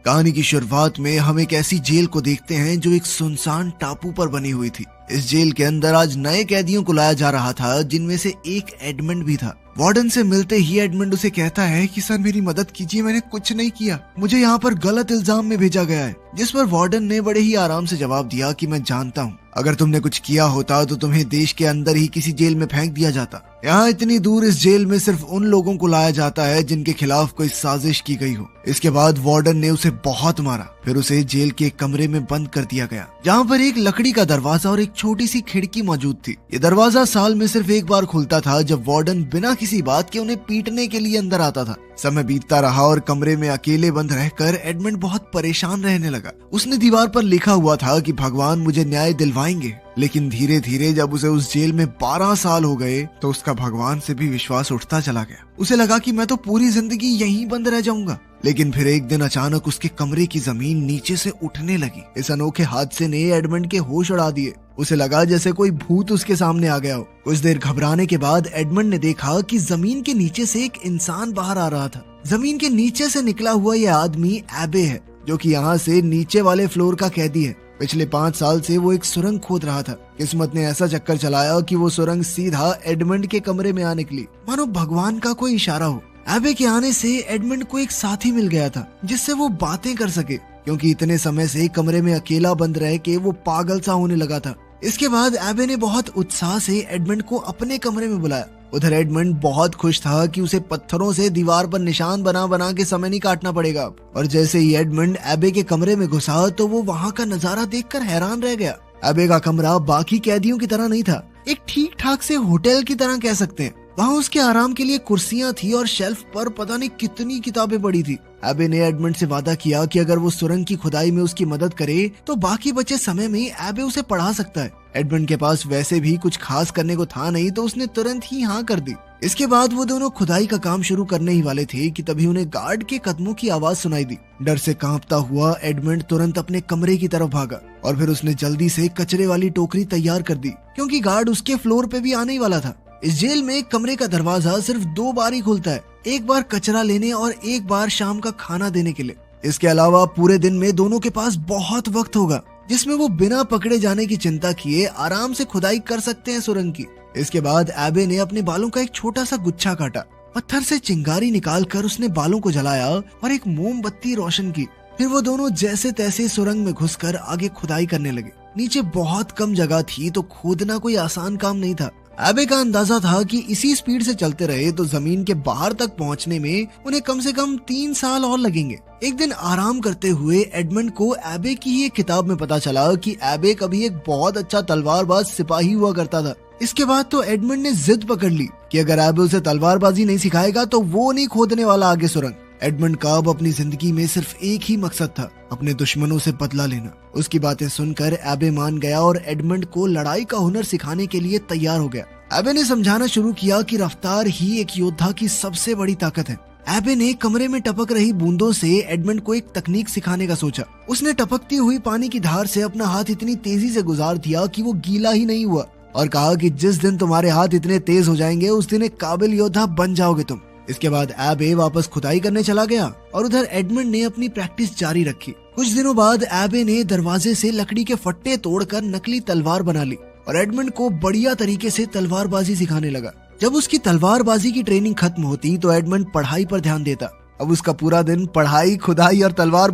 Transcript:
कहानी की शुरुआत में हम एक ऐसी जेल को देखते हैं जो एक सुनसान टापू पर बनी हुई थी। इस जेल के अंदर आज नए कैदियों को लाया जा रहा था, जिनमें से एक एडमंड भी था। वार्डन से मिलते ही एडमंड उसे कहता है कि सर मेरी मदद कीजिए, मैंने कुछ नहीं किया, मुझे यहाँ पर गलत इल्जाम में भेजा गया है। जिस पर वार्डन ने बड़े ही आराम से जवाब दिया कि मैं जानता हूँ, अगर तुमने कुछ किया होता तो तुम्हें देश के अंदर ही किसी जेल में फेंक दिया जाता। यहाँ इतनी दूर इस जेल में सिर्फ उन लोगों को लाया जाता है जिनके खिलाफ कोई साजिश की गई हो। इसके बाद वार्डन ने उसे बहुत मारा, फिर उसे जेल के एक कमरे में बंद कर दिया गया, जहाँ पर एक लकड़ी का दरवाजा और एक छोटी सी खिड़की मौजूद थी। ये दरवाजा साल में सिर्फ एक बार खुलता था, जब वार्डन बिना किसी बात के उन्हें पीटने के लिए अंदर आता था। समय बीतता रहा और कमरे में अकेले बंद रहकर एडमंड बहुत परेशान रहने लगा। उसने दीवार पर लिखा हुआ था कि भगवान मुझे न्याय दिलवाएंगे, लेकिन धीरे धीरे जब उसे उस जेल में 12 साल हो गए तो उसका भगवान से भी विश्वास उठता चला गया। उसे लगा कि मैं तो पूरी जिंदगी यहीं बंद रह जाऊंगा। लेकिन फिर एक दिन अचानक उसके कमरे की जमीन नीचे से उठने लगी। इस अनोखे हादसे ने एडमंड के होश उड़ा दिए। उसे लगा जैसे कोई भूत उसके सामने आ गया हो। कुछ देर घबराने के बाद एडमंड ने देखा कि जमीन के नीचे से एक इंसान बाहर आ रहा था। जमीन के नीचे से निकला हुआ यह आदमी एबे है, जो कि यहाँ से नीचे वाले फ्लोर का कैदी है। पिछले 5 साल से वो एक सुरंग खोद रहा था। किस्मत ने ऐसा चक्कर चलाया कि वो सुरंग सीधा एडमंड के कमरे में आ निकली, मानो भगवान का कोई इशारा हो। एबे के आने से एडमंड को एक साथी मिल गया था, जिससे वो बातें कर सके, क्योंकि इतने समय से कमरे में अकेला बंद रह के वो पागल सा होने लगा था। इसके बाद एबे ने बहुत उत्साह से एडमंड को अपने कमरे में बुलाया। उधर एडमंड बहुत खुश था कि उसे पत्थरों से दीवार पर निशान बना बना के समय नहीं काटना पड़ेगा। और जैसे ही एडमंड एबे के कमरे में घुसा तो वो वहाँ का नजारा देखकर हैरान रह गया। एबे का कमरा बाकी कैदियों की तरह नहीं था, एक ठीक ठाक से होटल की तरह कह सकते हैं। वहाँ उसके आराम के लिए कुर्सियां थी और शेल्फ पर पता नहीं कितनी किताबें पड़ी थी। एबे ने एडमंड से वादा किया कि अगर वो सुरंग की खुदाई में उसकी मदद करे तो बाकी बचे समय में एबे उसे पढ़ा सकता है। एडमंड के पास वैसे भी कुछ खास करने को था नहीं, तो उसने तुरंत ही हाँ कर दी। इसके बाद वो दोनों खुदाई का काम शुरू करने ही वाले थे कि तभी उन्हें गार्ड के कदमों की आवाज सुनाई दी। डर से कांपता हुआ एडमंड तुरंत अपने कमरे की तरफ भागा और फिर उसने जल्दी से कचरे वाली टोकरी तैयार कर दी, क्योंकि गार्ड उसके फ्लोर पे भी आने ही वाला था। इस जेल में कमरे का दरवाजा सिर्फ 2 बार ही खुलता है, एक बार कचरा लेने और एक बार शाम का खाना देने के लिए। इसके अलावा पूरे दिन में दोनों के पास बहुत वक्त होगा, जिसमें वो बिना पकड़े जाने की चिंता किए आराम से खुदाई कर सकते हैं सुरंग की। इसके बाद एबे ने अपने बालों का एक छोटा सा गुच्छा काटा, पत्थर से चिंगारी निकालकर उसने बालों को जलाया और एक मोमबत्ती रोशन की। फिर वो दोनों जैसे तैसे सुरंग में घुसकर आगे खुदाई करने लगे। नीचे बहुत कम जगह थी, तो खोदना कोई आसान काम नहीं था। एबे का अंदाजा था कि इसी स्पीड से चलते रहे तो जमीन के बाहर तक पहुंचने में उन्हें कम से कम 3 साल और लगेंगे। एक दिन आराम करते हुए एडमंड को एबे की ही एक किताब में पता चला कि एबे कभी एक बहुत अच्छा तलवारबाज सिपाही हुआ करता था। इसके बाद तो एडमंड ने जिद पकड़ ली कि अगर एबे उसे तलवारबाजी नहीं सिखाएगा तो वो नहीं खोदने वाला आगे सुरंग। एडमंड का अब अपनी जिंदगी में सिर्फ एक ही मकसद था, अपने दुश्मनों से बदला लेना। उसकी बातें सुनकर एबे मान गया और एडमंड को लड़ाई का हुनर सिखाने के लिए तैयार हो गया। एबे ने समझाना शुरू किया कि रफ्तार ही एक योद्धा की सबसे बड़ी ताकत है। एबे ने कमरे में टपक रही बूंदों से एडमंड को एक तकनीक सिखाने का सोचा। उसने टपकती हुई पानी की धार से अपना हाथ इतनी तेजी से गुजार दिया कि वो गीला ही नहीं हुआ, और कहा कि जिस दिन तुम्हारे हाथ इतने तेज हो जाएंगे उस दिन एक काबिल योद्धा बन जाओगे तुम। इसके बाद एबे वापस खुदाई करने चला गया और उधर एडमंड ने अपनी प्रैक्टिस जारी रखी। कुछ दिनों बाद एबे ने दरवाजे से लकड़ी के फट्टे तोड़कर नकली तलवार बना ली और एडमंड को बढ़िया तरीके से तलवारबाजी सिखाने लगा। जब उसकी तलवारबाजी की ट्रेनिंग खत्म होती तो एडमंड पढ़ाई पर ध्यान देता। अब उसका पूरा दिन पढ़ाई, खुदाई और तलवार